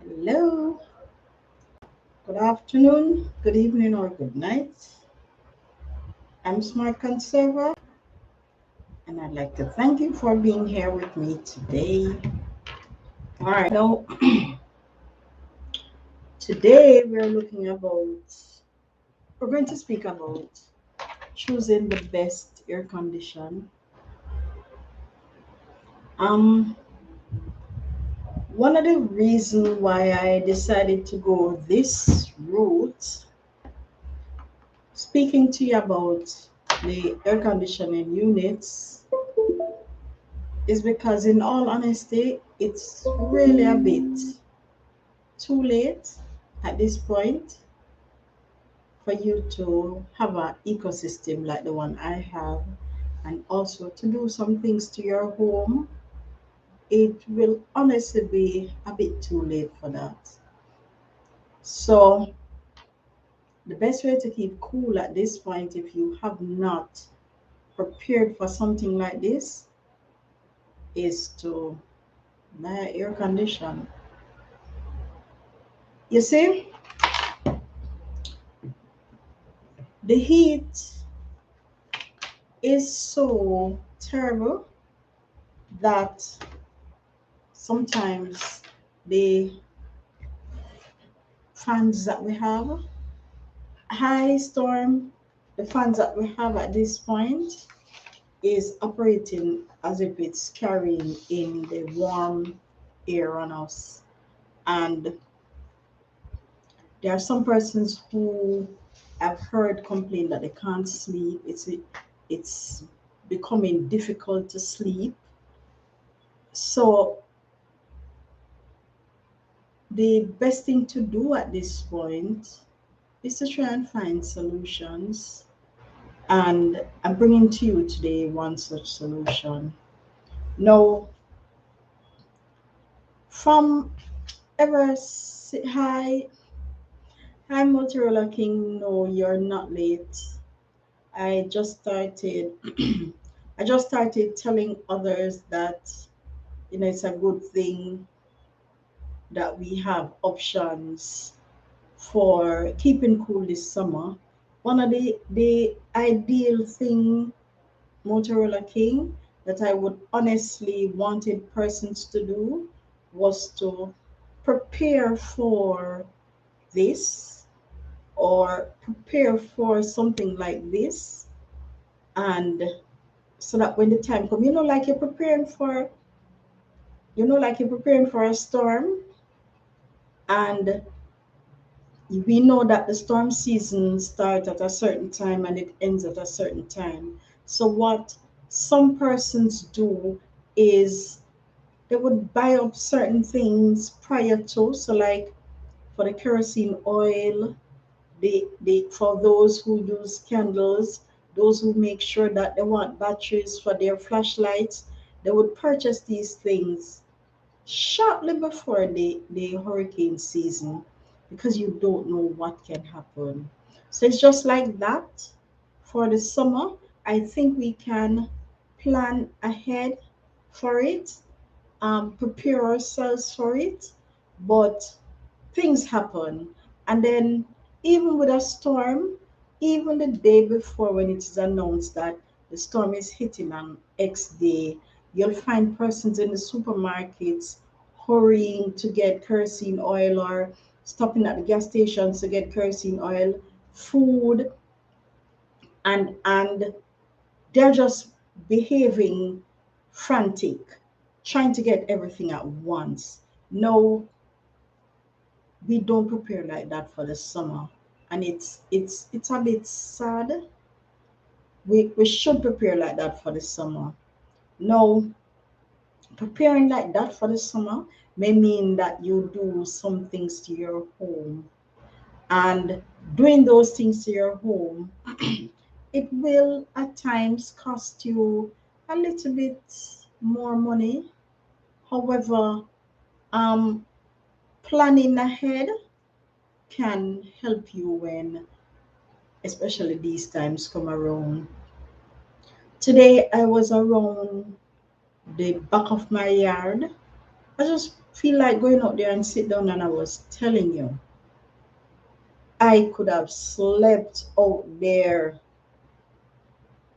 Hello, good afternoon, good evening, or good night. I'm Smart Conserver, and I'd like to thank you for being here with me today. All right, now today we're going to speak about choosing the best air condition. Um, One of the reasons why I decided to go this route, speaking to you about the air conditioning units, is because, in all honesty, it's really a bit too late at this point for you to have an ecosystem like the one I have, and also to do some things to your home. It will honestly be a bit too late for that. So, the best way to keep cool at this point, if you have not prepared for something like this, is to buy air condition. You see, the heat is so terrible that sometimes the fans that we have, high storm, the fans that we have at this point is operating as if it's carrying in the warm air on us. And there are some persons who I've heard complain that they can't sleep. It's becoming difficult to sleep. So the best thing to do at this point is to try and find solutions. And I'm bringing to you today one such solution. Now, from hi, hi Motorola King. No, you're not late. I just started. I just started telling others that it's a good thing that we have options for keeping cool this summer. One of the ideal thing, Motorola King, that I would honestly wanted persons to do was to prepare for this, or prepare for something like this, and so that when the time comes, like you're preparing for a storm, and we know that the storm season starts at a certain time and it ends at a certain time. So what some persons do is they would buy up certain things prior to. So like for the kerosene oil, they for those who use candles, those who make sure that they want batteries for their flashlights, they would purchase these things shortly before the hurricane season, because you don't know what can happen. So it's just like that for the summer. I think we can plan ahead for it, prepare ourselves for it, but things happen. And then, even with a storm, even the day before when it is announced that the storm is hitting on X day, you'll find persons in the supermarkets hurrying to get kerosene oil, or stopping at the gas stations to get kerosene oil, food, and they're just behaving frantic, trying to get everything at once. No, we don't prepare like that for the summer, and it's a bit sad. We should prepare like that for the summer. No, preparing like that for the summer may mean that you do some things to your home, and doing those things to your home, it will at times cost you a little bit more money. However, um planning ahead can help you when especially these times come around. Today I was around the back of my yard. I just feel like going out there and sit down, and I was telling you, I could have slept out there.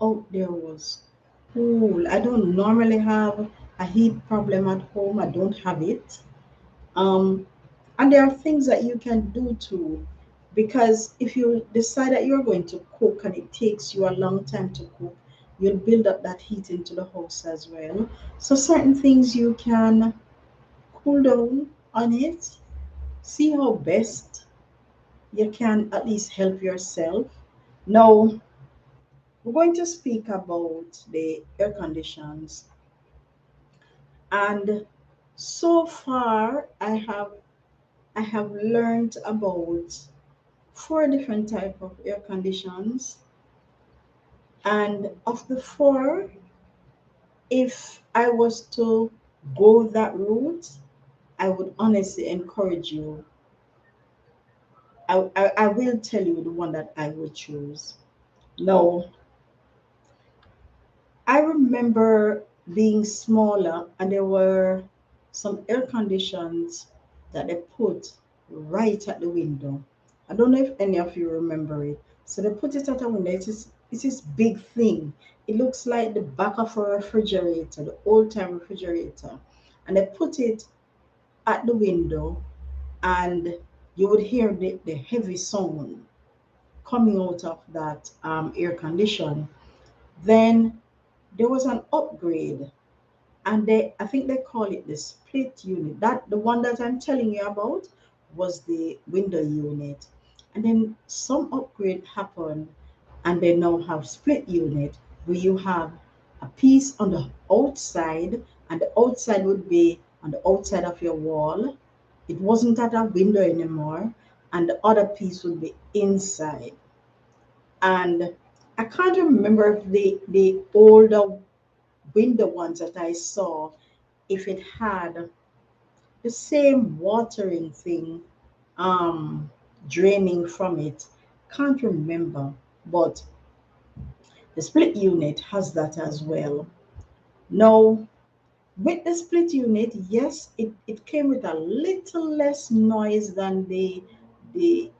Out there was cool. I don't normally have a heat problem at home. I don't have it. Um, and there are things that you can do too, because if you decide that you're going to cook and it takes you a long time to cook, you'll build up that heat into the house as well. So certain things you can cool down on it, see how best you can at least help yourself. Now, we're going to speak about the air conditions. And so far, I have learned about four different type of air conditions. And of the four, if I was to go that route, I would honestly encourage you. I will tell you the one that I would choose. Now, I remember being smaller, and there were some air conditions that they put right at the window. I don't know if any of you remember it. So they put it at the window. It's this big thing. It looks like the back of a refrigerator, the old time refrigerator. And they put it at the window, and you would hear the heavy sound coming out of that air condition. Then there was an upgrade, and I think they call it the split unit. That the one that I'm telling you about was the window unit. And then some upgrade happened, and they now have split unit, where you have a piece on the outside, and the outside would be on the outside of your wall. It wasn't at a window anymore, and the other piece would be inside. And I can't remember if the older window ones that I saw, if it had the same watering thing um draining from it. Can't remember, but the split unit has that as well. Now, with the split unit, yes, it came with a little less noise than the the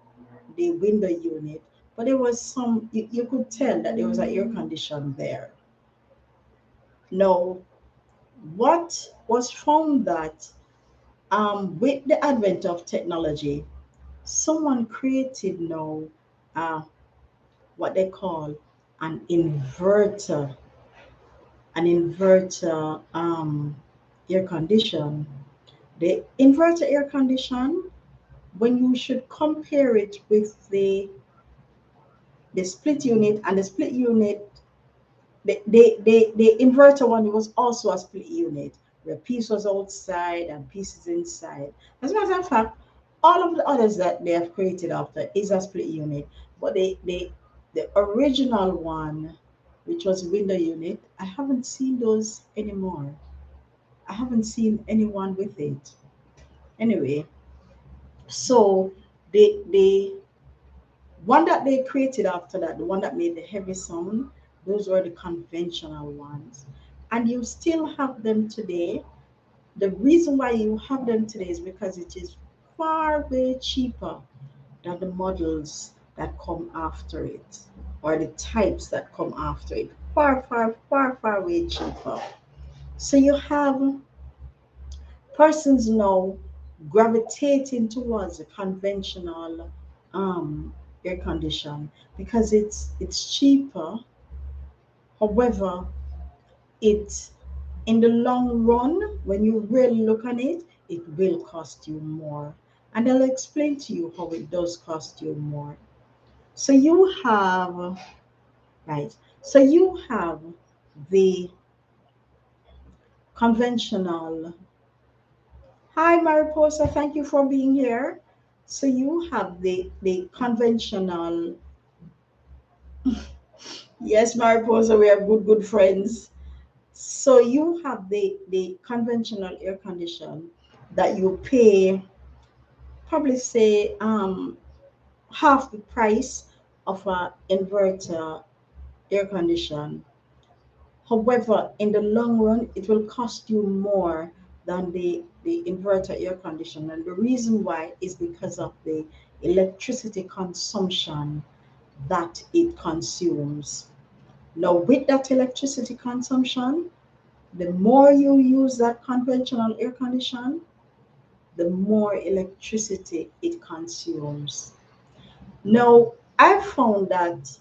window unit, but there was some, you could tell that there was an air condition there. Now, what was found that with the advent of technology, someone created now uh, what they call an inverter, an inverter air condition. The inverter air condition, when you should compare it with the split unit, and the split unit, the inverter one was also a split unit, where piece was outside and pieces inside. As a matter of fact, all of the others that they have created after is a split unit. But the original one, which was window unit, I haven't seen those anymore. I haven't seen anyone with it. Anyway, so the one that they created after that, the one that made the heavy sound, those were the conventional ones. And you still have them today. The reason why you have them today is because it is far way cheaper than the models that come after it, or the types that come after it. Far, far, far, far way cheaper. So you have persons now gravitating towards the conventional air condition because it's cheaper. However, it in the long run, when you really look on it, it will cost you more. And I'll explain to you how it does cost you more. So you have, right, so you have the conventional. Hi, Mariposa, thank you for being here. So you have the conventional. Yes, Mariposa, we are good friends. So you have the conventional air condition that you pay, probably say half the price of a inverter air condition. However, in the long run, it will cost you more than the the inverter air conditioner. And the reason why is because of the electricity consumption that it consumes. Now, with that electricity consumption, the more you use that conventional air condition, the more electricity it consumes. Now, I found that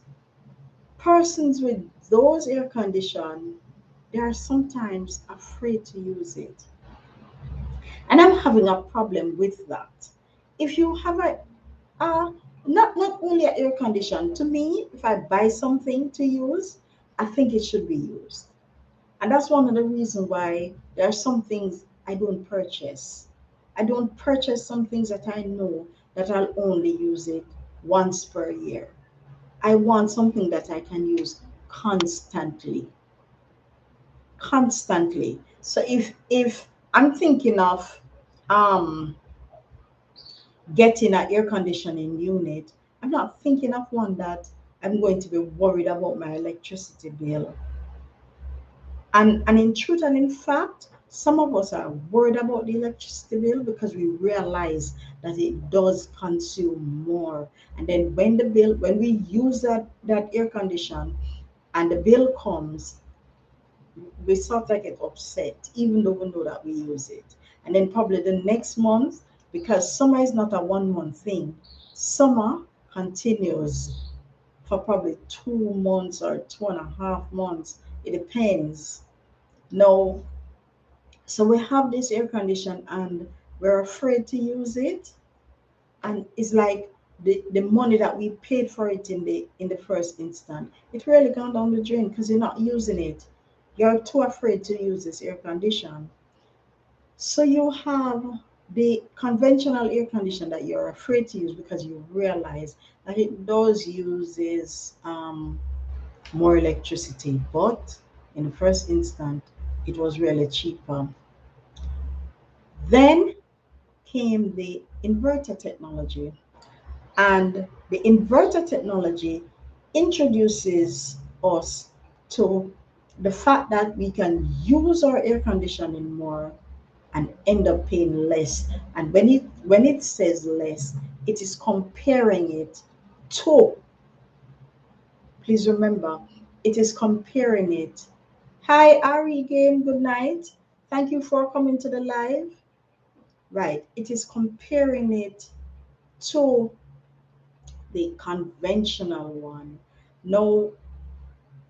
persons with those air condition, they are sometimes afraid to use it. And I'm having a problem with that. If you have a not only an air condition, to me, if I buy something to use, I think it should be used. And that's one of the reasons why there are some things I don't purchase. I don't purchase some things that I know that I'll only use it once per year. I want something that I can use constantly. Constantly. So if I'm thinking of um getting an air conditioning unit, I'm not thinking of one that I'm going to be worried about my electricity bill. And in truth and in fact, some of us are worried about the electricity bill because we realize that it does consume more. And then when we use that air condition and the bill comes, we sort of get upset, even though we know that we use it. And then probably the next month, because summer is not a 1 month thing, summer continues for probably 2 months or 2.5 months. It depends. No, so we have this air condition and we're afraid to use it. And it's like the money that we paid for it in the first instant, it really gone down the drain because you're not using it. You're too afraid to use this air condition. So you have the conventional air condition that you're afraid to use because you realize that it does uses more electricity, but in the first instant, it was really cheaper. Then came the inverter technology, and the inverter technology introduces us to the fact that we can use our air conditioning more and end up paying less. And when it says less, it is comparing it to, please remember, it is comparing it. Hi, Ari again, good night. Thank you for coming to the live. Right, it is comparing it to the conventional one. Now,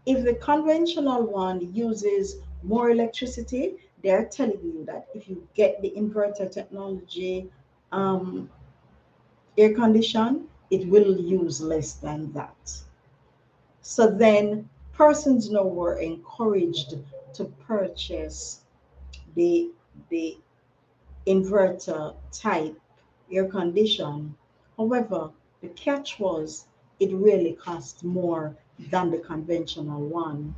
if the conventional one uses more electricity, they're telling you that if you get the inverter technology um, air condition, it will use less than that. So then persons now were encouraged to purchase the the inverter type air condition. However, the catch was it really cost more than the conventional one.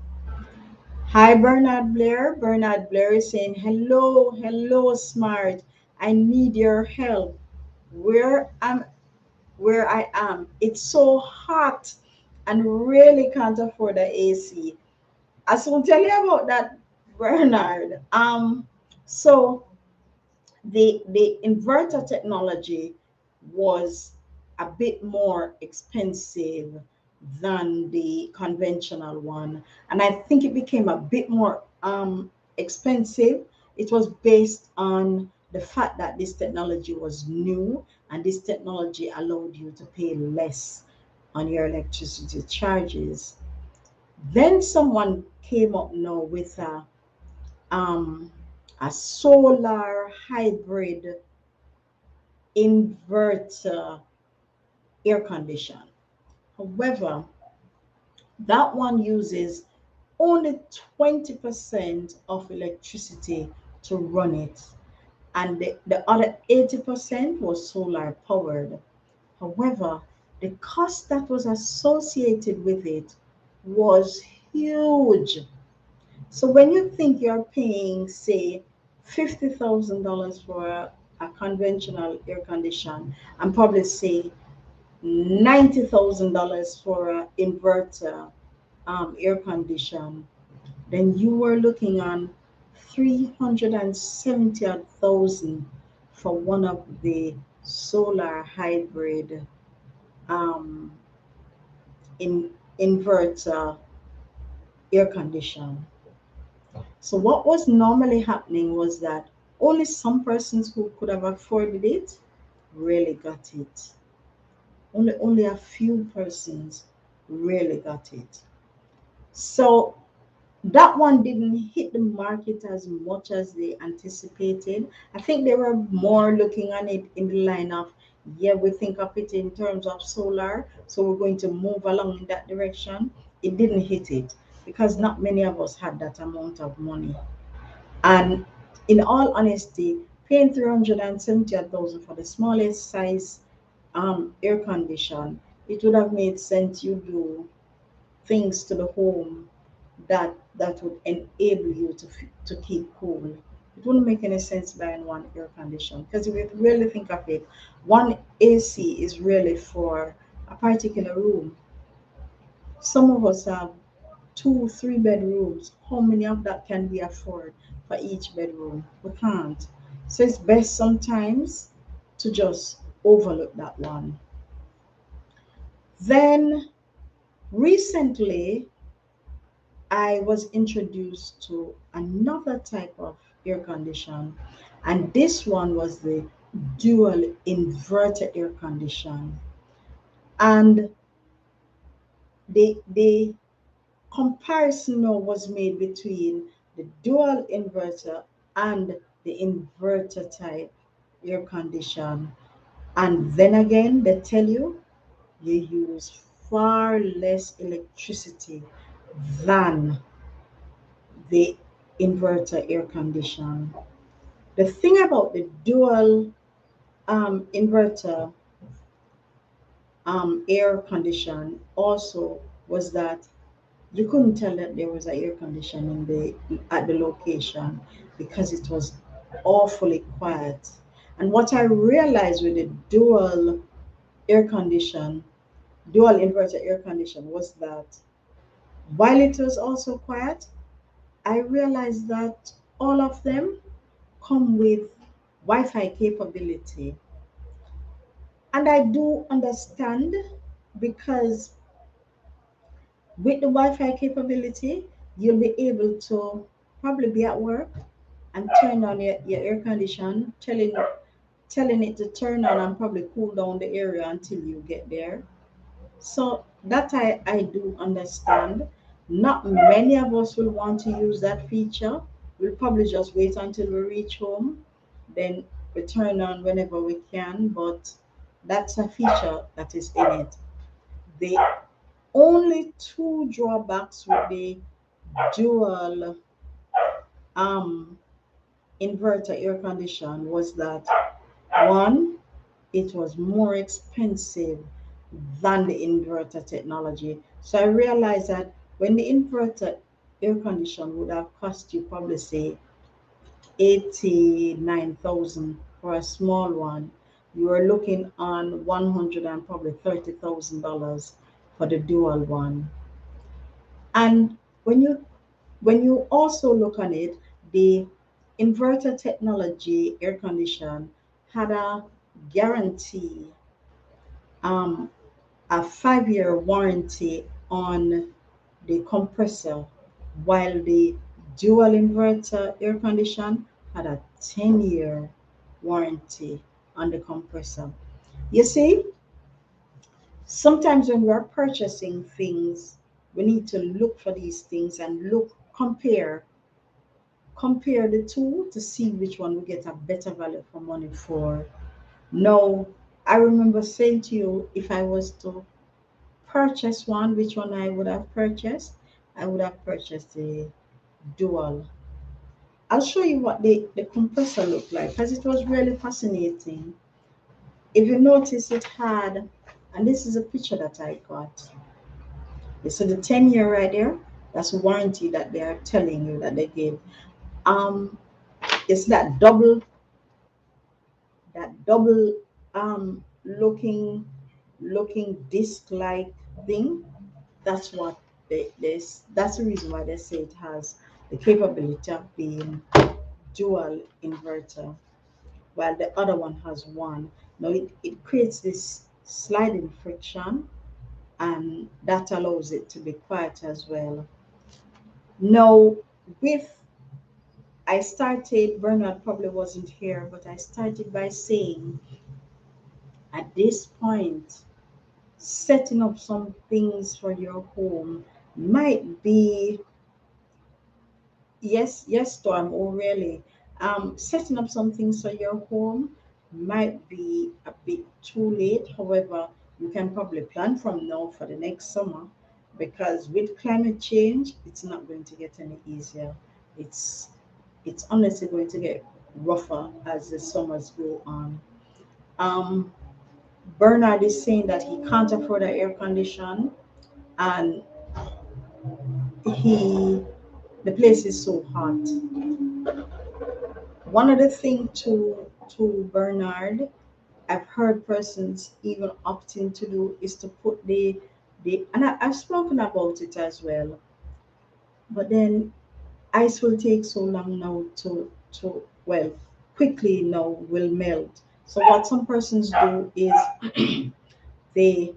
Hi, Bernard Blair. Bernard Blair is saying, hello, hello, smart. I need your help. Where am where I am. It's so hot and really can't afford the AC. I will tell you about that, Bernard. So the inverter technology was a bit more expensive than the conventional one, and I think it became a bit more expensive. It was based on the fact that this technology was new and this technology allowed you to pay less on your electricity charges. Then someone came up now with um, a solar hybrid inverter air condition. However, that one uses only 20% of electricity to run it, and the other 80% was solar powered. However, the cost that was associated with it was huge. So when you think you're paying, say, $50,000 for a conventional air condition, and probably say $90,000 for an inverter air condition, then you were looking on 370,000 for one of the solar hybrid um, inverter air condition. So what was normally happening was that only some persons who could have afforded it really got it. Only a few persons really got it. So that one didn't hit the market as much as they anticipated. I think they were more looking on it in the line of, yeah, we think of it in terms of solar, so we're going to move along in that direction. It didn't hit it because not many of us had that amount of money. And in all honesty, paying 370,000 for the smallest size air condition, it would have made sense you do things to the home that would enable you to keep cool. It wouldn't make any sense buying one air conditioner because if you really think of it, one AC is really for a particular room. Some of us have two, three bedrooms. How many of that can we afford for each bedroom? We can't. So it's best sometimes to just overlook that one. Then recently, I was introduced to another type of air condition, and this one was the dual inverter air condition. And the comparison now was made between the dual inverter and the inverter type air condition. And then again, they tell you use far less electricity than the inverter air condition. The thing about the dual inverter air condition also was that you couldn't tell that there was an air condition in the at the location because it was awfully quiet. And what I realized with the air condition, dual inverter air condition was that while it was also quiet, I realized that all of them come with Wi-Fi capability. And I do understand because with the Wi-Fi capability, you'll be able to probably be at work and turn on your air condition, telling it to turn on and probably cool down the area until you get there. So that I do understand. Not many of us will want to use that feature. We'll probably just wait until we reach home, then we turn on whenever we can, but that's a feature that is in it. The only two drawbacks with the dual um, inverter air condition was that one, it was more expensive than the inverter technology. So I realized that when the inverter air condition would have cost you probably say 89,000 for a small one, you are looking on 100 and probably $30,000 for the dual one. And when you also look on it, the inverter technology air condition had a guarantee, um, a 5-year warranty on the compressor, while the dual inverter air condition had a 10-year warranty on the compressor. You see, sometimes when we're purchasing things, we need to look for these things and compare the two to see which one we get a better value for money for. Now, I remember saying to you, if I was to purchase one, which one I would have purchased? I would have purchased the dual. I'll show you what the compressor looked like because it was really fascinating. If you notice, it had, and this is a picture that I got. You see the 10-year right there? That's warranty that they are telling you that they gave. Um, it's that double looking disc like thing. That's what that's the reason why they say it has the capability of being dual inverter, while the other one has one. Now it creates this sliding friction, and that allows it to be quiet as well. Now, with I started, Bernard probably wasn't here, but I started by saying at this point, setting up some things for your home might be, yes, Storm, oh really? Setting up some things for your home might be a bit too late. However, you can probably plan from now for the next summer, because with climate change, it's not going to get any easier. It's it's honestly going to get rougher as the summers go on. Um, Bernard is saying that he can't afford an air condition, and he the place is so hot. One of the thing to Bernard, I've heard persons even opting to do is to put the and I've spoken about it as well. But then ice will take so long now to well, quickly now will melt. So what some persons do is they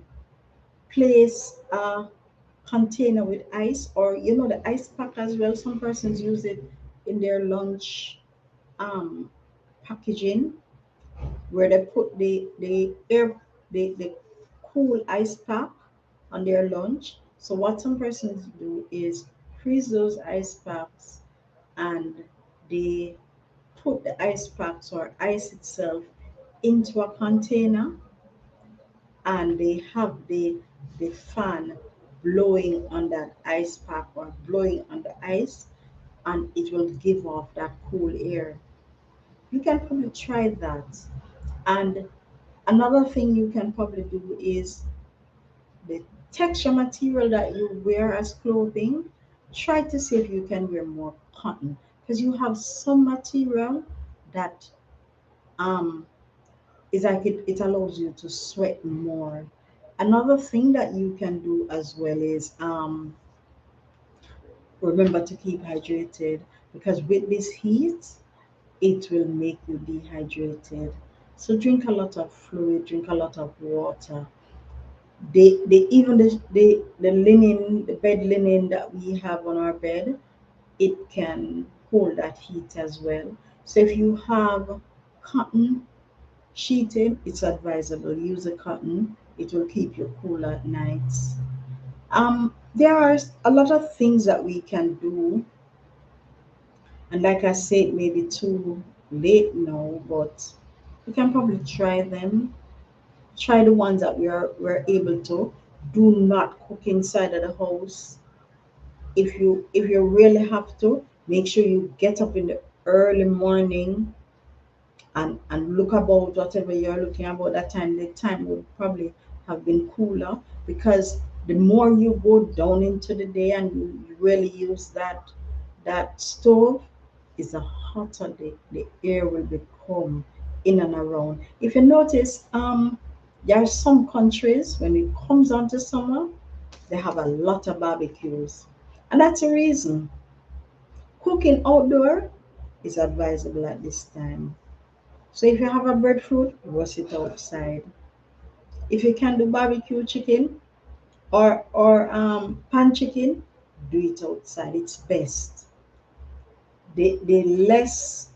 place a container with ice, or the ice pack as well. Some persons use it in their lunch um packaging, where they put the cool ice pack on their lunch. So what some persons do is freeze those ice packs, and they put the ice packs or ice itself into a container, and they have the fan blowing on that ice pack or blowing on the ice, and it will give off that cool air. You can probably try that. And another thing you can probably do is the texture material that you wear as clothing. Try to see if you can wear more cotton, because you have some material that um is like it allows you to sweat more. Another thing that you can do as well is remember to keep hydrated, because with this heat it will make you dehydrated. So drink a lot of fluid, drink a lot of water. They even the linen, the bed linen that we have on our bed, it can hold that heat as well. So if you have cotton sheeting, it's advisable. Use a cotton. It will keep you cool at nights. There are a lot of things that we can do, and like I said, maybe too late now, but we can probably try them. Try the ones that we're able to. Do not cook inside of the house. If you really have to, make sure you get up in the early morning and look about whatever you're looking about that time. The time would probably have been cooler, because the more you go down into the day and you really use that stove, is the hotter the air will become in and around. If you notice, there are some countries when it comes on to summer, they have a lot of barbecues. And that's a reason. Cooking outdoor is advisable at this time. So if you have a breadfruit, roast it outside. If you can do barbecue chicken or pan chicken, do it outside. It's best. The less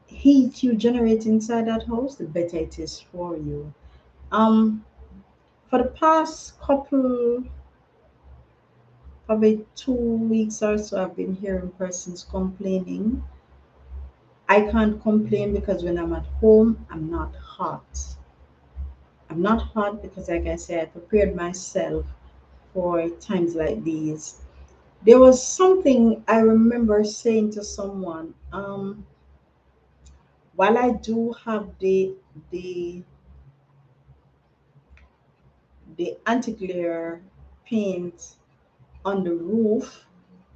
heat you generate inside that house, the better it is for you. Um, for the past couple, probably 2 weeks or so, I've been hearing persons complaining. I can't complain because when I'm at home, I'm not hot. I'm not hot because, like I said, I prepared myself for times like these. There was something I remember saying to someone. While I do have the anti-glare paint on the roof,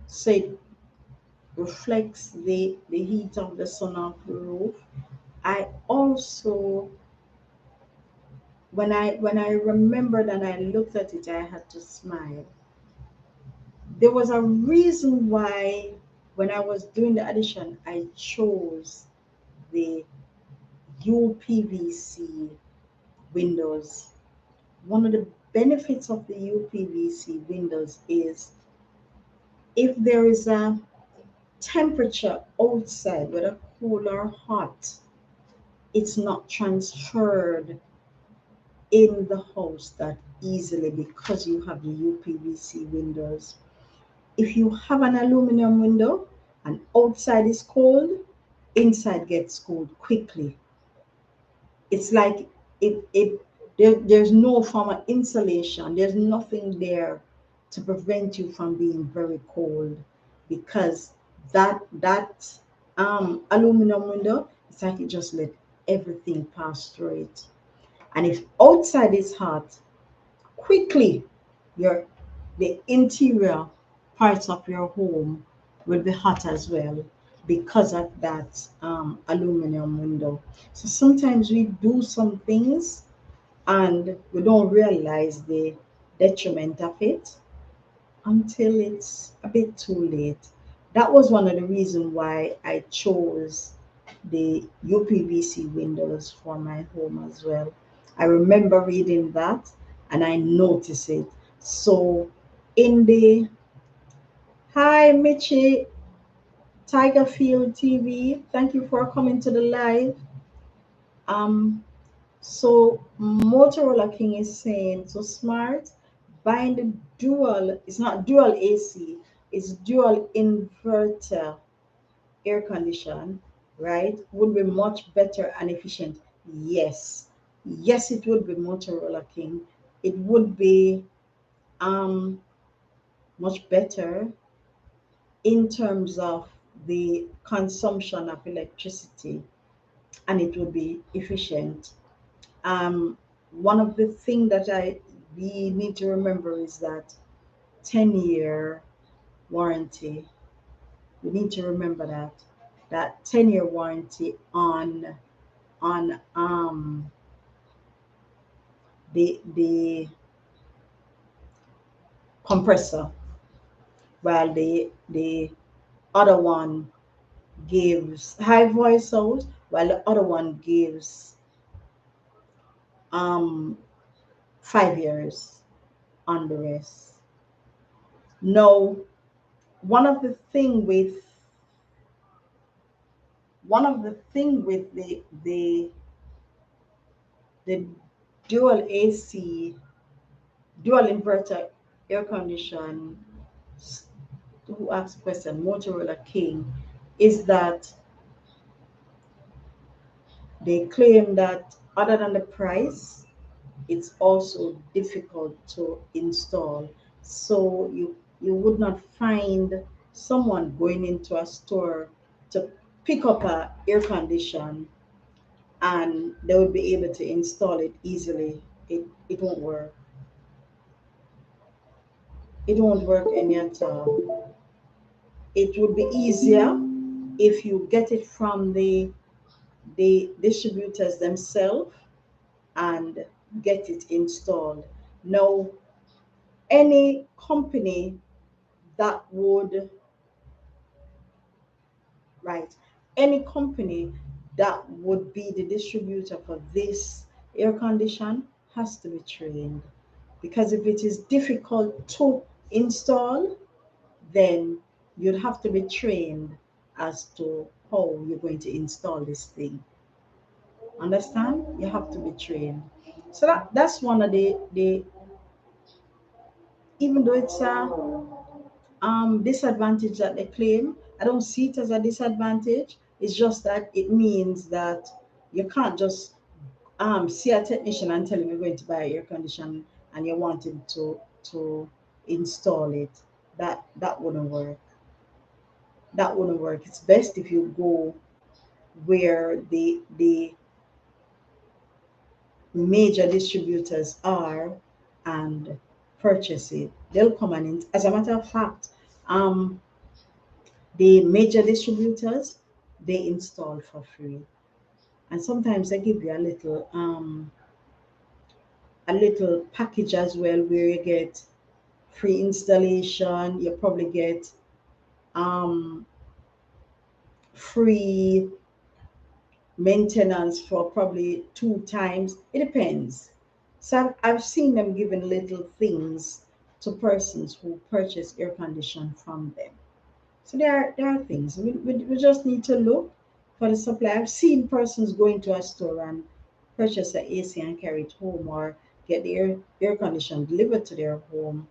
so it reflects the heat of the sun off the roof. I also, when I remembered and I looked at it, I had to smile. There was a reason why when I was doing the addition, I chose the UPVC windows. One of the benefits of the UPVC windows is if there is a temperature outside, whether cool or hot, it's not transferred in the house that easily because you have the UPVC windows. If you have an aluminum window and outside is cold, inside gets cold quickly. It's like there's no form of insulation. There's nothing there to prevent you from being very cold because that aluminum window, it's like it just let everything pass through it. And if outside is hot, quickly your the interior parts of your home will be hot as well because of that aluminum window. So sometimes we do some things and we don't realize the detriment of it until it's a bit too late. That was one of the reasons why I chose the UPVC windows for my home as well. I remember reading that and I noticed it. So in the hi Michi Tigerfield TV, thank you for coming to the live. So Motorola King is saying, so smart, buying the dual, it's not dual AC, it's dual inverter air condition, right? Would be much better and efficient. Yes. Yes, it would be Motorola King. It would be um much better in terms of the consumption of electricity and it would be efficient. One of the things that we need to remember is that 10-year warranty. We need to remember that 10-year warranty on the compressor, while the other one gives high voice out, while the other one gives um 5 years on the rest. Now, one of the thing with the dual AC, dual inverter air condition, who asked the question, Motorola King, is that they claim that other than the price, it's also difficult to install. So you would not find someone going into a store to pick up a air condition and they would be able to install it easily. It won't work. It won't work any at all. It would be easier if you get it from the distributors themselves and get it installed. Now, any company that would, right, any company that would be the distributor for this air condition has to be trained. Because if it is difficult to install, then you'd have to be trained as to how you're going to install this thing. Understand? You have to be trained. So that's one of the even though it's a disadvantage that they claim, I don't see it as a disadvantage. It's just that it means that you can't just see a technician and tell him you're going to buy an air condition and you want him to install it. That wouldn't work. That wouldn't work. It's best if you go where the major distributors are and purchase it. They'll come and as a matter of fact, the major distributors, they install for free, and sometimes they give you a little package as well where you get free installation. You probably get free maintenance for probably 2 times. It depends. So I've seen them giving little things to persons who purchase air condition from them. So there are things we just need to look for the supply. I've seen persons going to a store and purchase an AC and carry it home, or get the air condition delivered to their home,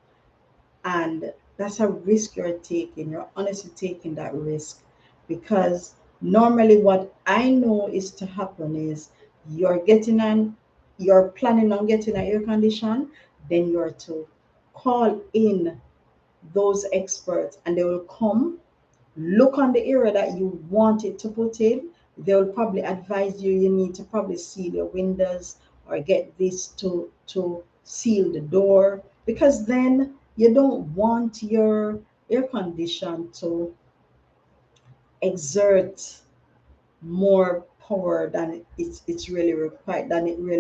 and that's a risk you're taking. You're honestly taking that risk, because normally what I know is to happen is you're planning on getting an air condition, then you're to call in those experts and they will come, look on the area that you want it to put in. They'll probably advise you need to probably seal your windows, or get this to seal the door, because then you don't want your air condition to exert more power than it really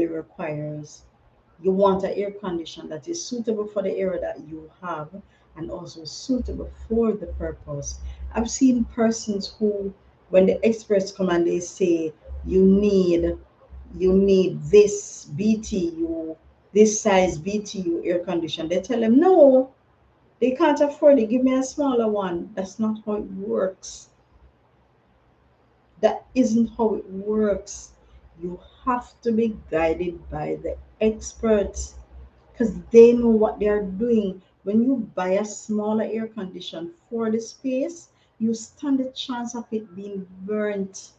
requires. You want an air condition that is suitable for the area that you have, and also suitable for the purpose. I've seen persons who, when the experts come and they say you need this BTU, this size BTU air condition, they tell them no, they can't afford it. Give me a smaller one. That's not how it works. That isn't how it works. You have to be guided by the experts, because they know what they are doing. When you buy a smaller air condition for the space, you stand a chance of it being burnt.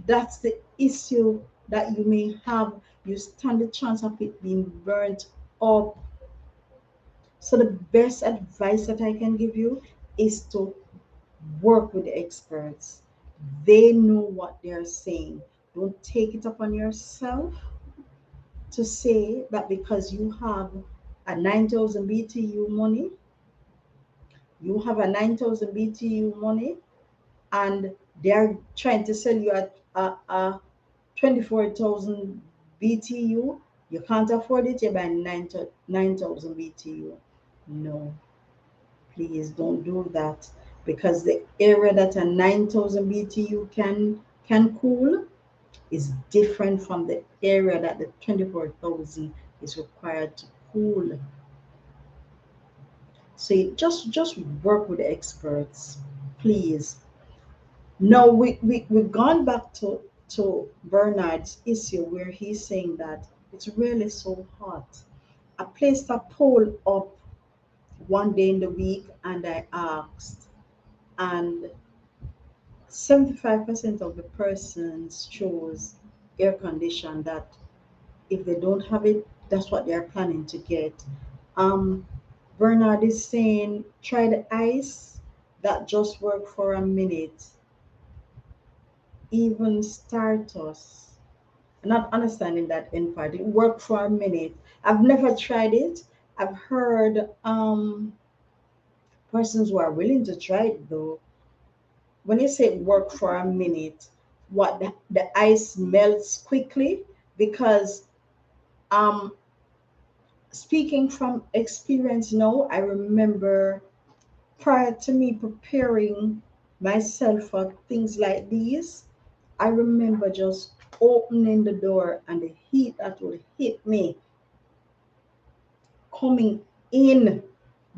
That's the issue that you may have. You stand a chance of it being burnt up. So the best advice that I can give you is to work with the experts. They know what they're saying. Don't take it upon yourself to say that because you have a 9,000 BTU money, you have a 9,000 BTU money, and they're trying to sell you a 24,000 BTU. You can't afford it, you buy 9,000 BTU. No, please don't do that, because the area that a 9,000 BTU can cool is different from the area that the 24,000 is required to cool. So just work with the experts, please. Now we've gone back to Bernard's issue, where he's saying that it's really so hot. I placed a poll up one day in the week, and I asked, and 75% of the persons chose air condition, that if they don't have it, that's what they're planning to get. Um, Bernard is saying, try the ice, that just work for a minute. Even Startus, not understanding that in part, it worked for a minute. I've never tried it. I've heard persons who are willing to try it though. When you say work for a minute, what the ice melts quickly? Because um speaking from experience now, I remember prior to me preparing myself for things like these, I remember just opening the door and the heat that would hit me coming in.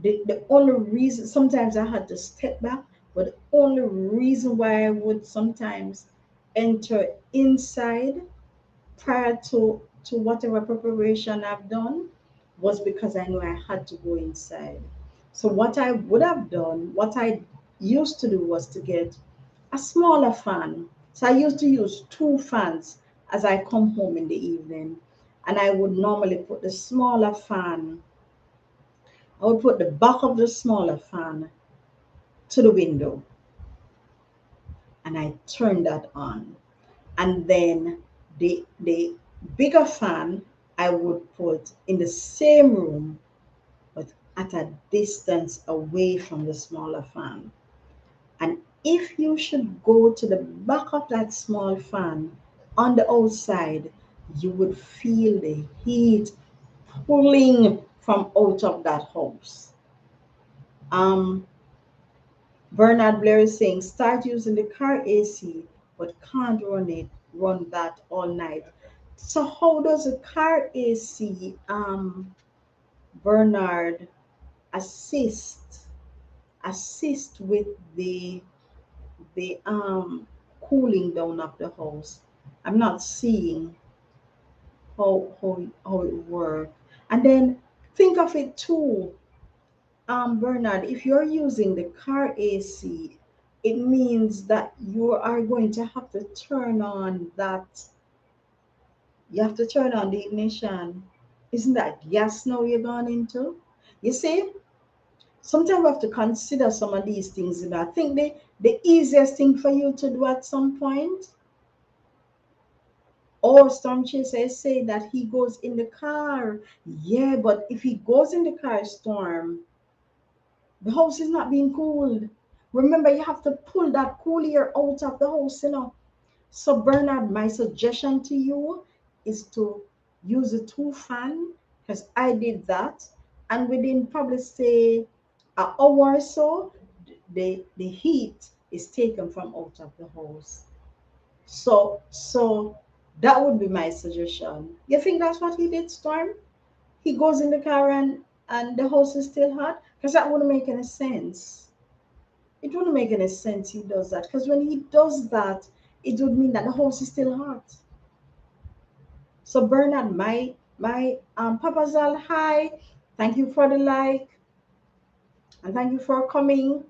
The only reason, sometimes I had to step back, but the only reason why I would sometimes enter inside prior to whatever preparation I've done was because I knew I had to go inside. So what I would have done, what I used to do, was to get a smaller fan. So I used to use two fans as I come home in the evening. And I would normally put the smaller fan, I would put the back of the smaller fan to the window, and I turn that on. And then the bigger fan I would put in the same room, but at a distance away from the smaller fan. And if you should go to the back of that small fan on the outside, you would feel the heat pulling from out of that house. Um, Bernard Blair is saying start using the car AC, but can't run that all night. So how does a car AC, Bernard, assist with the cooling down of the house? I'm not seeing how it works. And then think of it too, Bernard, if you're using the car AC, it means that you are going to have to turn on that. You have to turn on the ignition. Isn't that gas now you're going into? You see, sometimes we have to consider some of these things. I think the easiest thing for you to do at some point, or Storm Chaser say that he goes in the car. Yeah, but if he goes in the car, Storm, the house is not being cooled. Remember, you have to pull that cool air out of the house. So, Bernard, my suggestion to you is to use a two fan, because I did that. And within probably say an hour or so, the heat is taken from out of the house. So that would be my suggestion. You think that's what he did, Storm? He goes in the car and the house is still hot? Because that wouldn't make any sense. It wouldn't make any sense he does that. Because when he does that, it would mean that the house is still hot. So Bernard, my Papa Zal, hi. Thank you for the like and thank you for coming.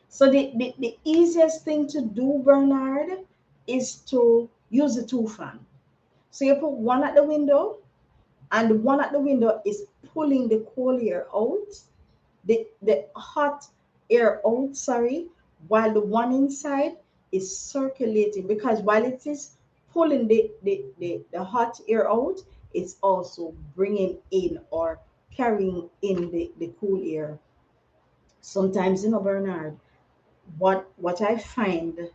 So the easiest thing to do, Bernard, is to use the two fan. So you put one at the window, and the one at the window is pulling the cold air out, the hot air out, sorry, while the one inside is circulating, because while it is pulling the hot air out, it's also bringing in or carrying in the cool air. Sometimes, Bernard, what I find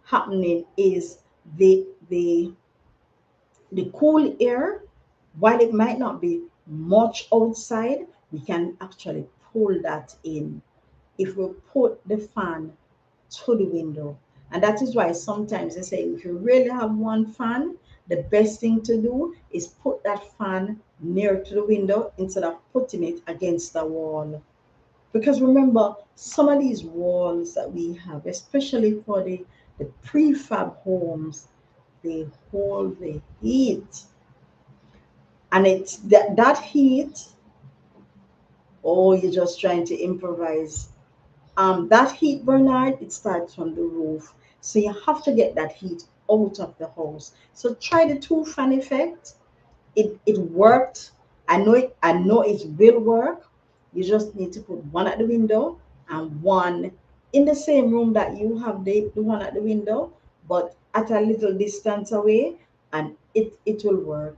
happening is the the cool air, while it might not be much outside, we can actually pull that in if we put the fan to the window. And that is why sometimes they say if you really have one fan, the best thing to do is put that fan near to the window instead of putting it against the wall. Because remember, some of these walls that we have, especially for the prefab homes, they hold the heat. And it's that heat, oh, you're just trying to improvise. That heat, Bernard, it starts from the roof. So you have to get that heat out of the house. So try the two fan effect. It worked. I know it will work. You just need to put one at the window and one in the same room that you have the one at the window, but at a little distance away, and it will work.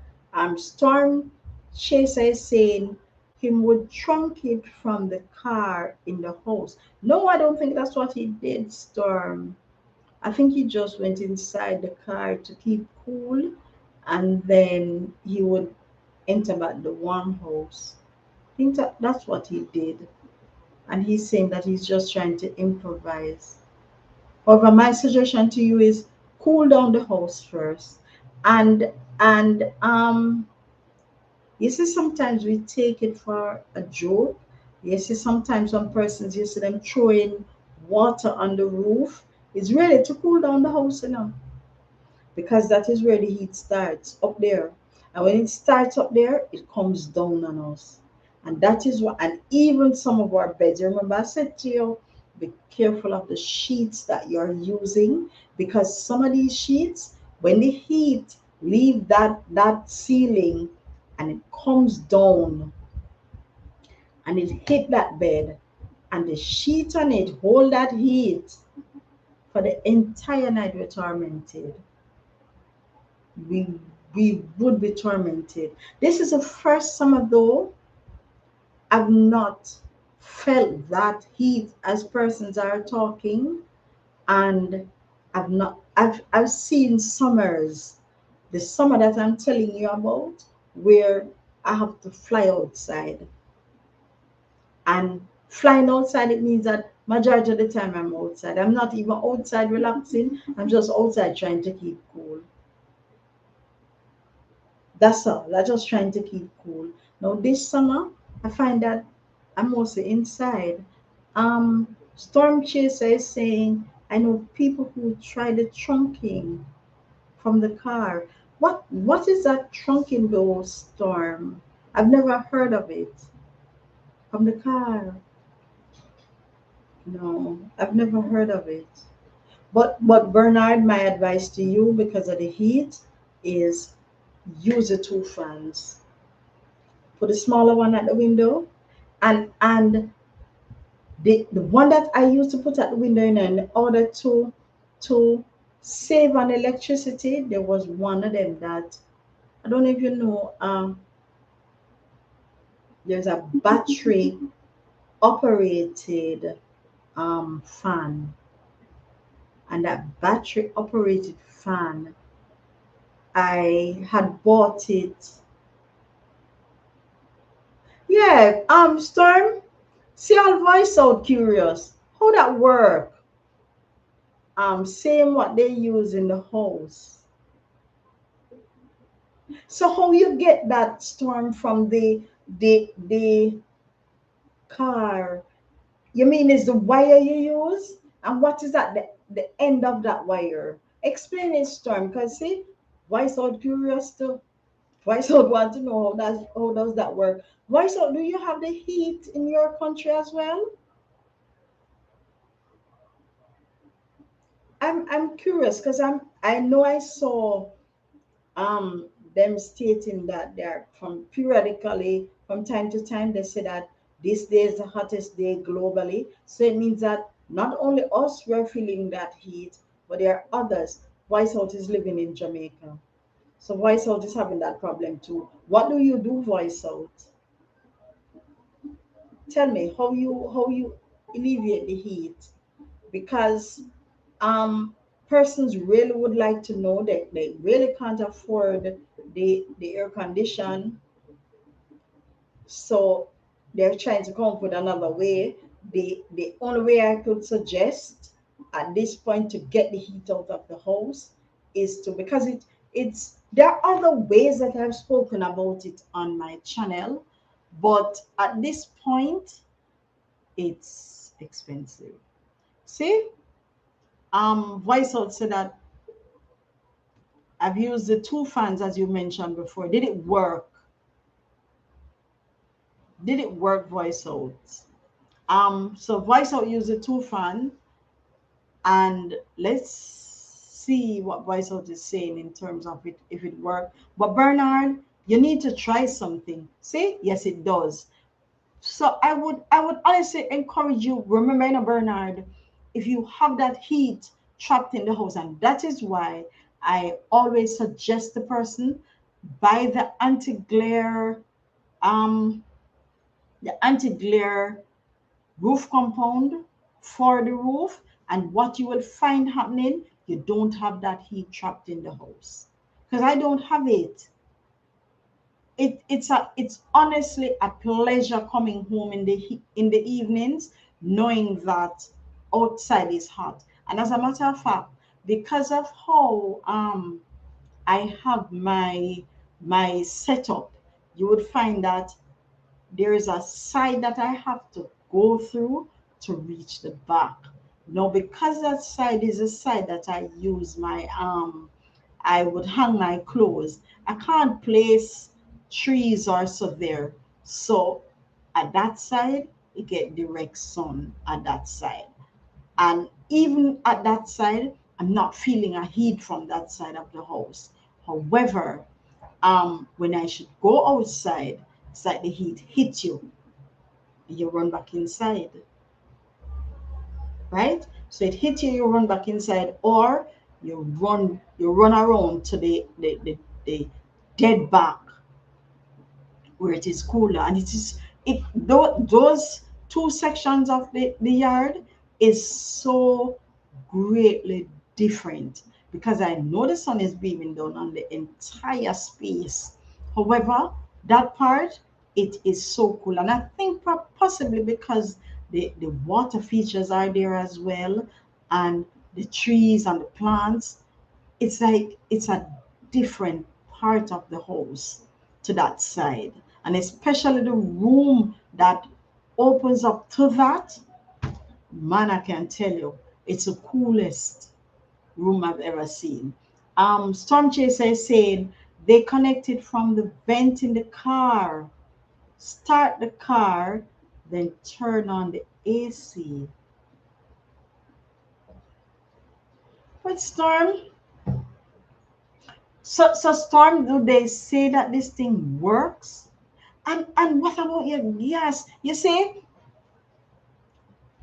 Storm Chaser is saying him would trunk it from the car in the house. No, I don't think that's what he did, Storm. I think he just went inside the car to keep cool, and then he would enter back the warm house. I think that's what he did. And he's saying that he's just trying to improvise. However, my suggestion to you is cool down the house first. And you see, sometimes we take it for a joke. You see, sometimes some persons, you see them throwing water on the roof. It's really to cool down the house, because that is where the heat starts, up there. And when it starts up there, it comes down on us. And that is what, and even some of our beds, remember I said to you, be careful of the sheets that you're using, because some of these sheets, when the heat leave that ceiling and it comes down and it hit that bed, and the sheet on it hold that heat for the entire night, we're tormented. We would be tormented. This is the first summer though I've not felt that heat as persons are talking, and I've seen summers, the summer that I'm telling you about, where I have to fly outside. And flying outside, it means that Majority of the time I'm outside. I'm not even outside relaxing. I'm just outside trying to keep cool. That's all. I'm just trying to keep cool. Now this summer, I find that I'm mostly inside. Storm Chaser is saying, I know people who try the trunking from the car. What is that trunking though, Storm? I've never heard of it. From the car. No, I've never heard of it. But Bernard, my advice to you because of the heat is use the two fans. Put the smaller one at the window, and the one that I used to put at the window in order to save on electricity, there was one of them that I don't know if you know. There's a battery operated fan, and that battery operated fan, I had bought it. Yeah, Storm, see, I'll voice out curious. How that work? Same what they use in the house. So how you get that, Storm, from the car? You mean is the wire you use? And what is that the end of that wire? Explain it, Storm, because see, voice out curious too. Voice out want to know how does that work? Voice out, do you have the heat in your country as well? I'm curious because I know I saw them stating that they're from periodically from time to time they say that this day is the hottest day globally. So it means that not only us we're feeling that heat, but there are others. Voice out is living in Jamaica. So voice out is having that problem too. What do you do, voice out? Tell me how you alleviate the heat because persons really would like to know that they really can't afford the air condition, so they're trying to come up with another way. The only way I could suggest at this point to get the heat out of the house is to, because it's there are other ways that I've spoken about it on my channel, but at this point it's expensive. See, voice out said that I've used the two fans as you mentioned before. Did it work? Did it work, voice out? So voice out used the two fan, and let's see what voice out is saying in terms of it if it worked. But Bernard, you need to try something. See, yes, it does. So I would honestly encourage you. Remember, you know, Bernard, if you have that heat trapped in the house, and that is why I always suggest the person buy um the anti-glare roof compound for the roof, and what you will find happening, you don't have that heat trapped in the house. Because I don't have it. It's honestly a pleasure coming home in the evenings knowing that outside is hot. And as a matter of fact, because of how I have my setup, you would find that there is a side that I have to go through to reach the back. Now, because that side is a side that I use I would hang my clothes. I can't place trees or so there. So at that side, you get direct sun at that side. And even at that side, I'm not feeling a heat from that side of the house. However, when I should go outside, it's like the heat hits you, you run back inside, right? So it hits you, you run back inside, or you run around to the dead back where it is cooler, and those two sections of the yard is so greatly different because I know the sun is beaming down on the entire space. However, that part, it is so cool, and I think possibly because the water features are there as well, and the trees and the plants. It's like it's a different part of the house to that side. And especially the room that opens up to that, man, I can tell you, it's the coolest room I've ever seen. Storm Chaser is saying they connected from the vent in the car. Start the car, then turn on the AC. But Storm, so Storm, do they say that this thing works? And what about your gas? You see,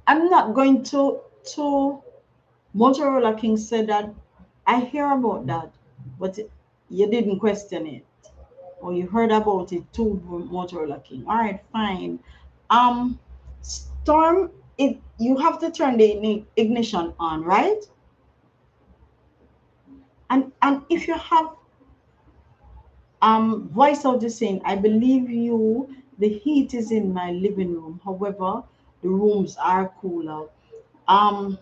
I'm not going to Motorola King said that I hear about that, but you didn't question it. Or you heard about it too, Motorola King. All right, fine. Storm, it you have to turn the ignition on, right? And if you have voice out the saying, I believe you. The heat is in my living room. However, the rooms are cooler. Um,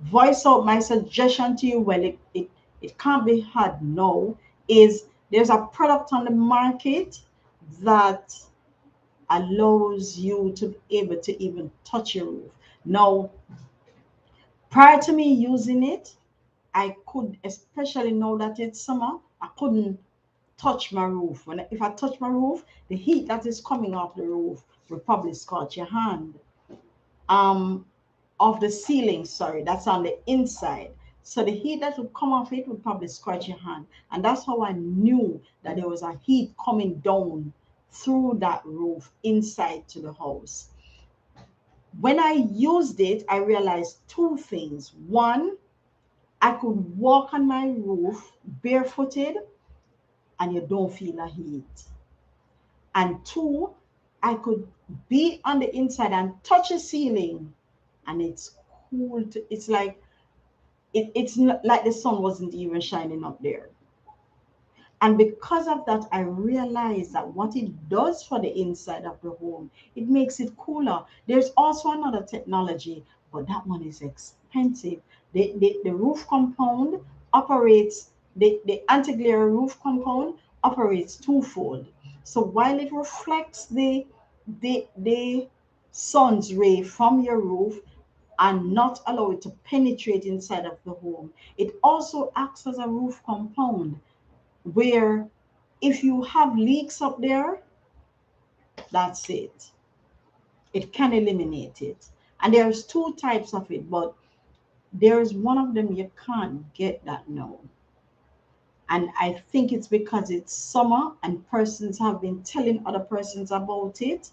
voice out my suggestion to you. Well, it can't be hard. No, is there's a product on the market that allows you to be able to even touch your roof. Now, prior to me using it, I could, especially now that it's summer, I couldn't touch my roof. If I touch my roof, the heat that is coming off the roof will probably scorch your hand. Um, of the ceiling, sorry, that's on the inside. So the heat that would come off it would probably scorch your hand. And that's how I knew that there was a heat coming down through that roof inside to the house. When I used it, I realized two things. One, I could walk on my roof barefooted and you don't feel a heat. And two, I could be on the inside and touch a ceiling and it's cool. It's like it's not like the sun wasn't even shining up there. And because of that, I realized that what it does for the inside of the home, it makes it cooler. There's also another technology, but that one is expensive. The roof compound operates, the anti-glare roof compound operates twofold. So while it reflects the sun's ray from your roof and not allow it to penetrate inside of the home, it also acts as a roof compound where if you have leaks up there, that's it. It can eliminate it. And there's two types of it, but there's one of them you can't get that now. And I think it's because it's summer and persons have been telling other persons about it.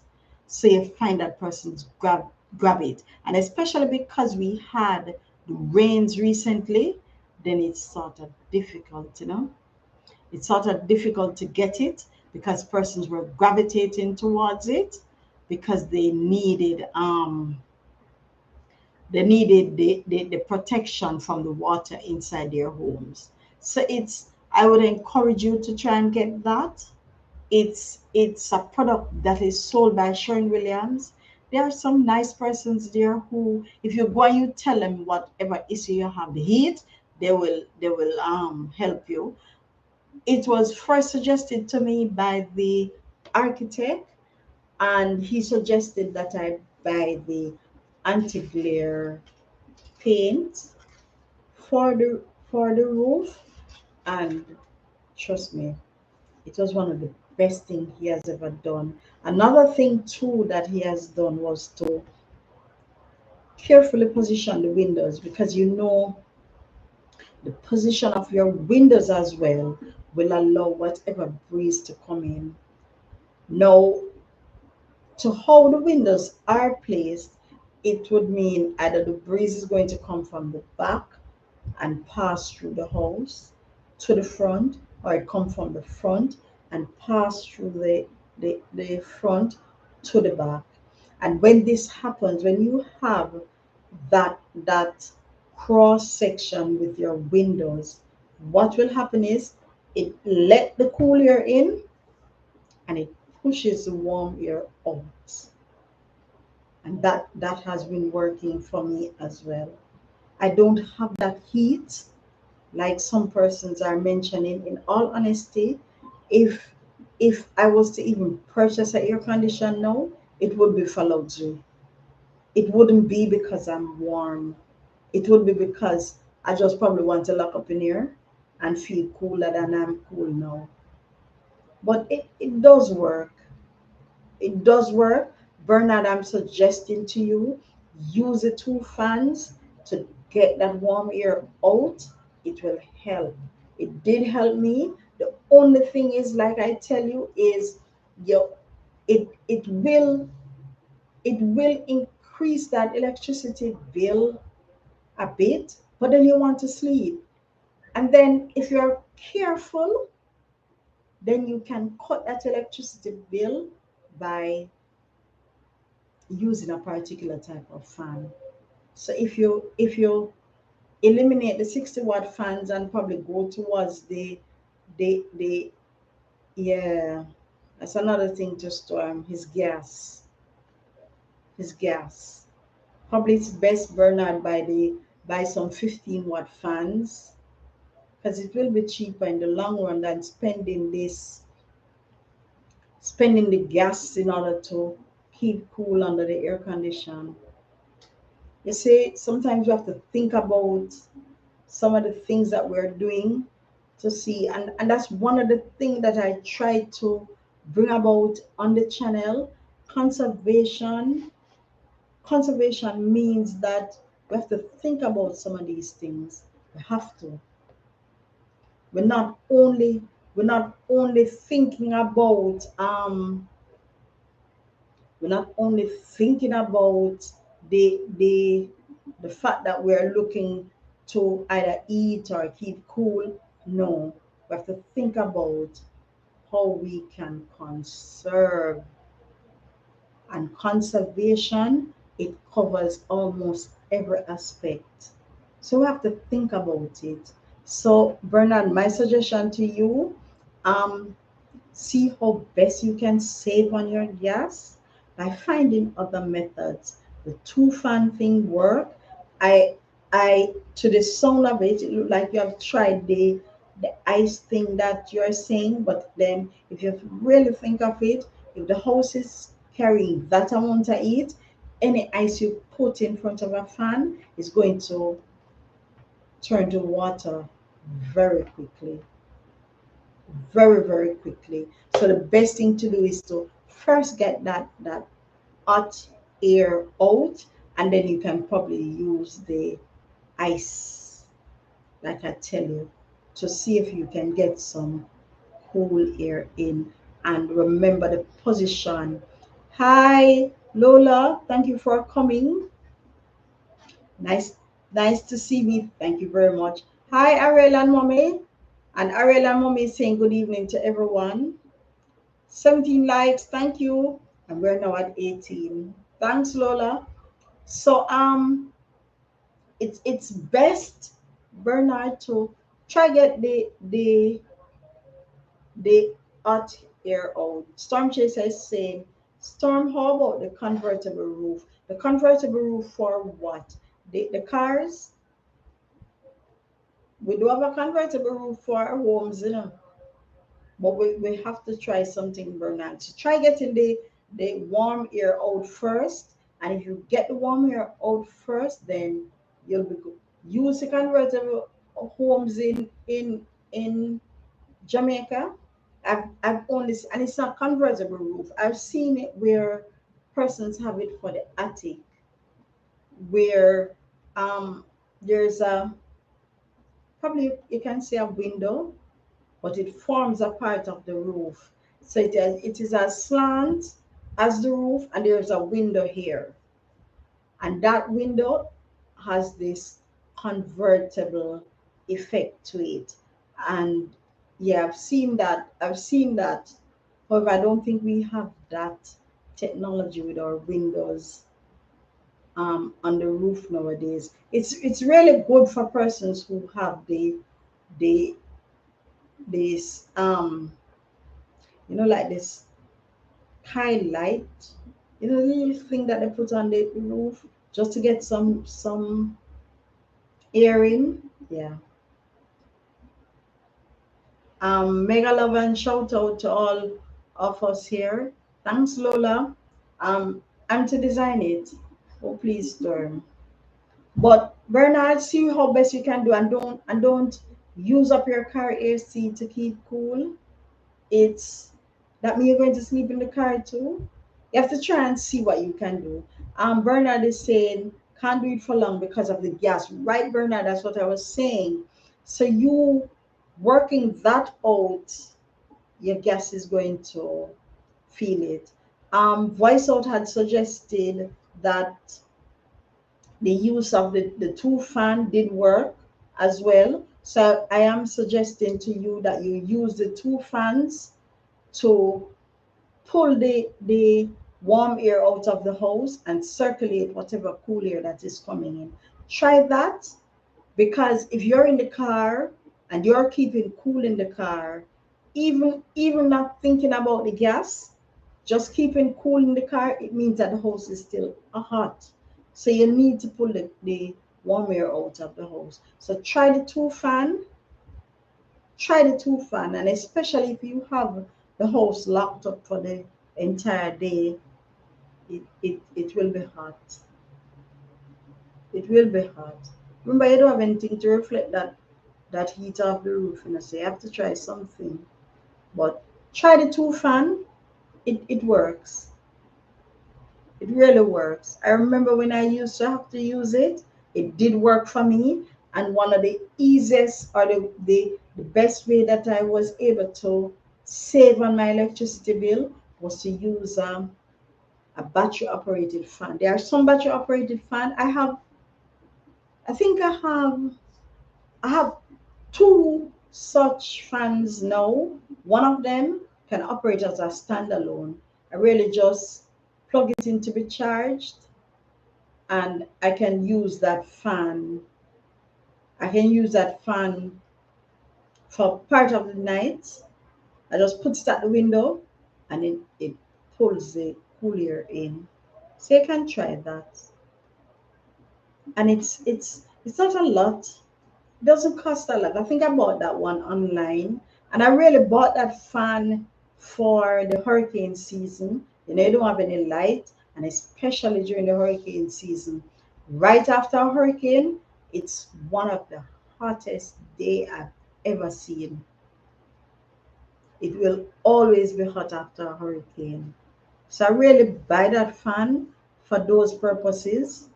So you find that persons grab it. And especially because we had the rains recently, then it's sort of difficult, you know. It's sort of difficult to get it because persons were gravitating towards it because they needed the protection from the water inside their homes. So it's I would encourage you to try and get that. It's a product that is sold by Sherwin Williams. There are some nice persons there who, if you go and you tell them whatever issue you have, the heat, they will help you. It was first suggested to me by the architect, and he suggested that I buy the anti-glare paint for the roof. And trust me, it was one of the best things he has ever done. Another thing too that he has done was to carefully position the windows, because you know the position of your windows as well will allow whatever breeze to come in. Now, to how the windows are placed, it would mean either the breeze is going to come from the back and pass through the house to the front, or it come from the front and pass through the front to the back. And when this happens, when you have that cross section with your windows, what will happen is it let the cool air in and it pushes the warm air out. and that has been working for me as well. I don't have that heat like some persons are mentioning. In all honesty, if I was to even purchase an air conditioner now, it would be for luxury. It wouldn't be because I'm warm. It would be because I just probably want to lock up in here and feel cooler than I'm cool now. But it does work. It does work. Bernard, I'm suggesting to you, use the two fans to get that warm air out. It will help. It did help me. The only thing is, like I tell you, is your it will increase that electricity bill a bit, but then you want to sleep. And then if you're careful, then you can cut that electricity bill by using a particular type of fan. So if you eliminate the 60-watt fans and probably go towards the yeah, that's another thing to store his gas. Probably it's best Bernard buy some 15-watt fans because it will be cheaper in the long run than spending the gas in order to keep cool under the air condition. You see, sometimes you have to think about some of the things that we're doing to see, and that's one of the things that I try to bring about on the channel. Conservation means that we have to think about some of these things. We have to. We're not only thinking about we're not only thinking about the fact that we're looking to either eat or keep cool. No, we have to think about how we can conserve. And conservation, it covers almost every aspect. So we have to think about it. So Bernard, my suggestion to you, um, see how best you can save on your gas by finding other methods. The two fan thing work. I to the sound of it, it look like you have tried the ice thing that you're saying, but then if you really think of it, if the house is carrying that amount of heat, any ice you put in front of a fan is going to turn to water very quickly, very, very quickly. So the best thing to do is to first get that hot air out, and then you can probably use the ice, like I tell you, to see if you can get some cool air in. And remember the position. Hi, Lola. Thank you for coming. Nice, nice to see me. Thank you very much. Hi, Ariel and Mommy. And Ariel and Mommy is saying good evening to everyone. 17 likes, thank you. And we're now at 18. Thanks, Lola. So it's best, Bernard, to try get the hot air out. Storm Chaser is saying, Storm, how about the convertible roof? The convertible roof for what? The cars? We do have a convertible roof for our homes, you know. But we have to try something, Bernard. So try getting the warm air out first. And if you get the warm air out first, then you'll be good. Use the convertible homes in Jamaica. I've only and it's not convertible roof. I've seen it where persons have it for the attic, where there's a probably you can say a window, but it forms a part of the roof. So it is as slant as the roof, and there's a window here. And that window has this convertible effect to it. And yeah, I've seen that. However, I don't think we have that technology with our windows on the roof nowadays. It's really good for persons who have the this like this skylight, You know, the little thing that they put on the roof just to get some air in. Yeah. Mega love and shout out to all of us here. Thanks, Lola. I'm to design it. Oh, please, Storm. But Bernard, see how best you can do, and don't use up your car AC to keep cool. It's that mean you're going to sleep in the car too. You have to try and see what you can do. Bernard is saying can't do it for long because of the gas. Right, Bernard, that's what I was saying. So you working that out, your gas is going to feel it. Voice out had suggested that the use of the two fan did work as well. So I am suggesting to you that you use the two fans to pull the warm air out of the house and circulate whatever cool air that is coming in. Try that, because if you're in the car and you're keeping cool in the car, even not thinking about the gas, just keeping cool in the car, it means that the house is still hot. So you need to pull the warm air out of the house. So try the two fan, and especially if you have the house locked up for the entire day, it will be hot. It will be hot. Remember, you don't have anything to reflect that heat off the roof, so you have to try something. But try the two fan. It works. It really works. I remember when I used to have to use it, it did work for me. And one of the easiest, or the best way that I was able to save on my electricity bill was to use a battery operated fan. There are some battery operated fan. I think I have two such fans now. One of them can operate as a standalone. I really just plug it in to be charged, and I can use that fan. I can use that fan for part of the night. I just put it at the window, and it pulls the cool air in. So you can try that. And it's not a lot. It doesn't cost a lot. I think I bought that one online, and I really bought that fan for the hurricane season. You don't have any light, and especially during the hurricane season. Right after a hurricane, it's one of the hottest day I've ever seen. It will always be hot after a hurricane. So I really buy that fan for those purposes.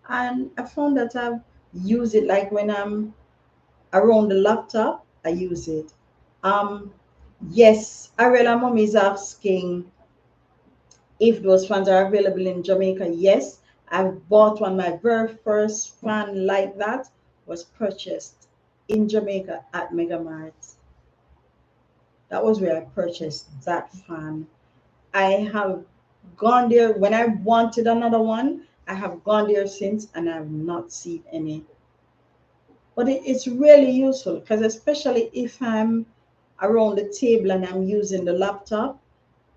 And I found that I've used it, like when I'm around the laptop, I use it. Um, yes, Ariella Mom is asking if those fans are available in Jamaica. Yes, I've bought one. My very first fan like that was purchased in Jamaica at Megamart. That was where I purchased that fan. I have gone there when I wanted another one. I have gone there since, and I have not seen any. But it's really useful, because especially if I'm around the table and I'm using the laptop,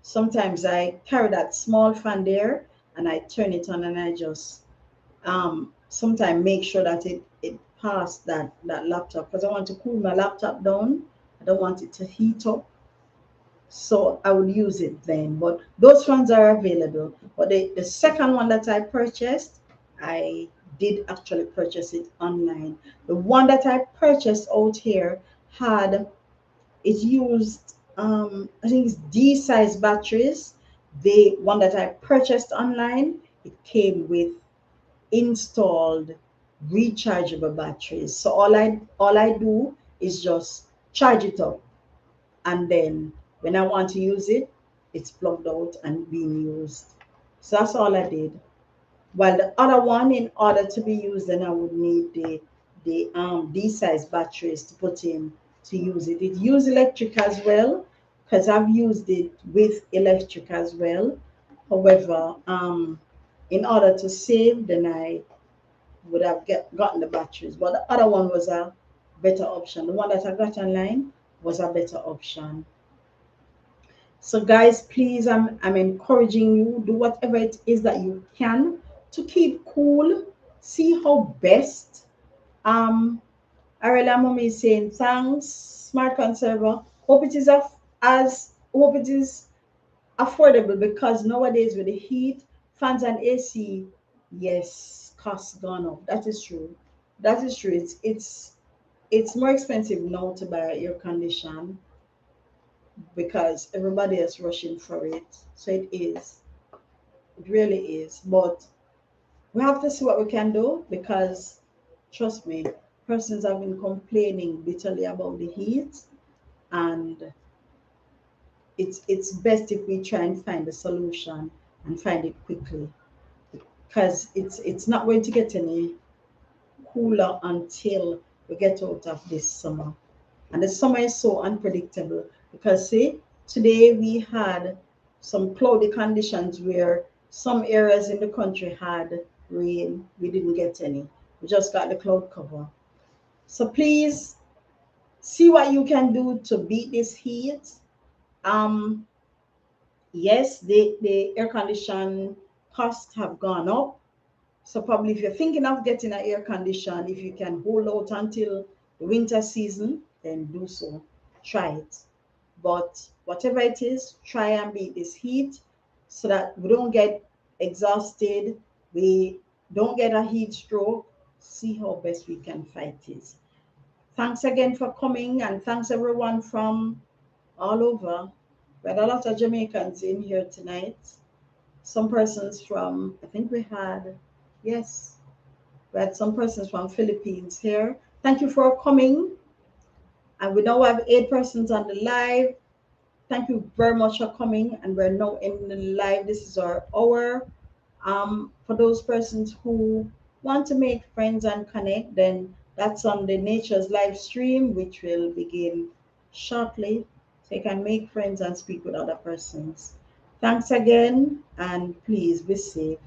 sometimes I carry that small fan there and I turn it on, and I just sometimes make sure that it passed that laptop, because I want to cool my laptop down. I don't want it to heat up, so I would use it then. But those ones are available. But the second one that I purchased, I did actually purchase it online. The one that I purchased out here had it used I think it's D size batteries. The one that I purchased online, it came with installed rechargeable batteries. So all I do is just charge it up, and then when I want to use it, it's plugged out and being used. So that's all I did. While the other one, in order to be used, then I would need the D size batteries to put in to use it. It uses electric as well, because I've used it with electric as well. However, in order to save, then I would have gotten the batteries. But the other one was a better option. The one that I got online was a better option. So guys, please, I'm encouraging you, do whatever it is that you can to keep cool. See how best. Arela Mommy is saying thanks, Smart Conserver. Hope it is hope it is affordable, because nowadays with the heat, fans and AC, yes, costs gone up. That is true. That is true. It's more expensive now to buy air condition because everybody is rushing for it. So it is. It really is. But we have to see what we can do, because trust me, persons have been complaining bitterly about the heat, and it's best if we try and find a solution and find it quickly, because it's not going to get any cooler until we get out of this summer. And the summer is so unpredictable, because see, today we had some cloudy conditions where some areas in the country had rain. We didn't get any. We just got the cloud cover. So please see what you can do to beat this heat. Um, yes, the air condition costs have gone up. So probably if you're thinking of getting an air condition, if you can hold out until the winter season, then do so. Try it. But whatever it is, try and beat this heat so that we don't get exhausted, we don't get a heat stroke. See how best we can fight this. Thanks again for coming, and thanks everyone from all over. We had a lot of Jamaicans in here tonight. Some persons from, I think we had, yes, we had some persons from Philippines here. Thank you for coming. And we now have 8 persons on the live. Thank you very much for coming. And we're now in the live. This is our hour. For those persons who want to make friends and connect, then that's on the Nature's live stream, which will begin shortly. So you can make friends and speak with other persons. Thanks again, and please be safe.